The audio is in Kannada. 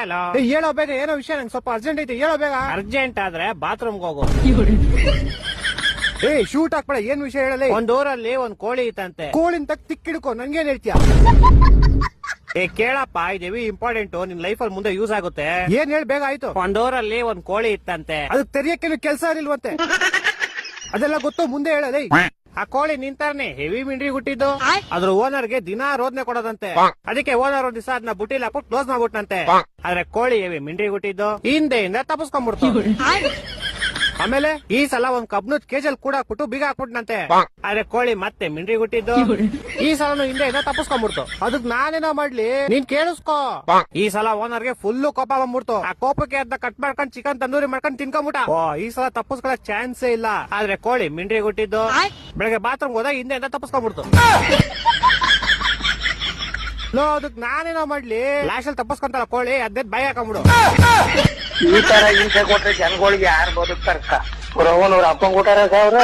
ಹಲೋ. ಹೇಳೋ ಬೇಗ, ಏನೋ ವಿಷಯ, ನಂಗೆ ಸ್ವಲ್ಪ ಅರ್ಜೆಂಟ್ ಐತಿ, ಹೇಳೋ ಬೇಗ. ಅರ್ಜೆಂಟ್ ಆದ್ರೆ ಬಾತ್ರೂಮ್ಗೆ ಹೋಗು. ಶೂಟ್ ಹಾಕ್ಬೇಡ, ಏನ್ ವಿಷಯ ಹೇಳಲಿ. ಒಂದ್ ಊರಲ್ಲಿ ಒಂದ್ ಕೋಳಿ ಇತ್ತಂತೆ. ಕೋಳಿನ ತಕ್ ತಿಕ್ಕಿಡ್ಕೊ, ನನ್ಗೇನ್ ಹೇಳ್ತೀಯ? ಕೇಳಪ್ಪ, ಇದು ಇಂಪಾರ್ಟೆಂಟ್, ನಿನ್ ಲೈಫ್ ಅಲ್ಲಿ ಮುಂದೆ ಯೂಸ್ ಆಗುತ್ತೆ. ಏನ್ ಹೇಳಿ, ಬೇಗ ಆಯ್ತು. ಒಂದ್ ಊರಲ್ಲಿ ಒಂದ್ ಕೋಳಿ ಇತ್ತಂತೆ. ಅದಕ್ಕೆ ತೆರಿಯಕ್ಕೇನು ಕೆಲಸ ಇಲ್ವಂತೆ. ಅದೆಲ್ಲ ಗೊತ್ತು, ಮುಂದೆ ಹೇಳಲಿ. ಆ ಕೋಳಿ ನಿಂತಾರ್ನೆ ಹೆವಿ ಮಿಂಡ್ರಿ ಹುಟ್ಟಿದ್ದು. ಅದ್ರ ಓನರ್ಗೆ ದಿನಾ ರೋದನೆ ಕೊಡೋದಂತೆ. ಅದಕ್ಕೆ ಓನರ್ ಒಂದ್ ದಿವಸ ಅದನ್ನ ಬುಟ್ಟಿಲ್ ಹಾಕ್ಬಿಟ್ಟು ಕ್ಲೋಸ್ ಮಾಡ್ಬಿಟ್ನಂತೆ. ಆದ್ರೆ ಕೋಳಿ ಹೆವಿ ಮಿಂಡ್ರಿ ಹುಟ್ಟಿದ್ದು ಹಿಂದೆಯಿಂದ ತಪ್ಪಿಸ್ಕೊಂಡ್ಬಿಡ್ತು. ಆಮೇಲೆ ಈ ಸಲ ಒಂದ್ ಕಬ್ನದ್ ಕೇಜಲ್ ಕೂಡ ಹಾಕ್ಬಿಟ್ಟು ಬೀಗ ಹಾಕ್ಬಿಟ್ನಂತೆ. ಆದ್ರೆ ಕೋಳಿ ಮತ್ತೆ ಮಿಂಡ್ರಿ ಹುಟ್ಟಿದ್ದು ಈ ಸಲ ಹಿಂದೆಯಿಂದ ತಪ್ಪಿಸ್ಕೊಂಡ್ಬಿಡ್ತು. ಅದಕ್ ನಾನೇನೋ ಮಾಡ್ಲಿ, ನೀನ್ ಕೇಳಿಸ್ಕೋ. ಈ ಸಲ ಓನರ್ಗೆ ಫುಲ್ ಕೋಪ ಬಂದ್ಬಿಡ್ತು. ಆ ಕೋಪಕ್ಕೆ ಅದನ್ನ ಕಟ್ ಮಾಡ್ಕೊಂಡ್ ಚಿಕನ್ ತಂದೂರಿ ಮಾಡ್ಕೊಂಡ್ ತಿನ್ಕೊಂಡ್ಬಿಟ್ಟ. ಈ ಸಲ ತಪ್ಪಿಸ್ಕೊಳಕ್ ಚಾನ್ಸೇ ಇಲ್ಲ. ಆದ್ರೆ ಕೋಳಿ ಮಿಂಡ್ರಿ ಹುಟ್ಟಿದ್ದು ಬೆಳಗ್ಗೆ ಬಾತ್ರೂಮ್ ಹೋದಾಗ ಹಿಂದೆಯಿಂದ ತಪ್ಪಿಸ್ಕೊಂಡ್ಬಿಡ್ತು. ಅದಕ್ ನಾನೇನೋ ಮಾಡ್ಲಿ, ಲಾಸ್ಟ್ ಅಲ್ಲಿ ತಪ್ಪಿಸ್ಕೊಂತಲ್ಲ ಕೋಳಿ, ಅದೇ ಬಾಯಿ ಹಾಕೊಂಡ್ಬಿಡು. ಈ ತರ ಹಿಂಸೆ ಕೊಟ್ರೆ ಜನಗಳಿಗೆ ಯಾರು ಬದುಕ್ತಾರ? ಅವ್ರ ಅಪ್ಪಂಗ್ ಕೊಟ್ಟಾರ ಅವ್ರ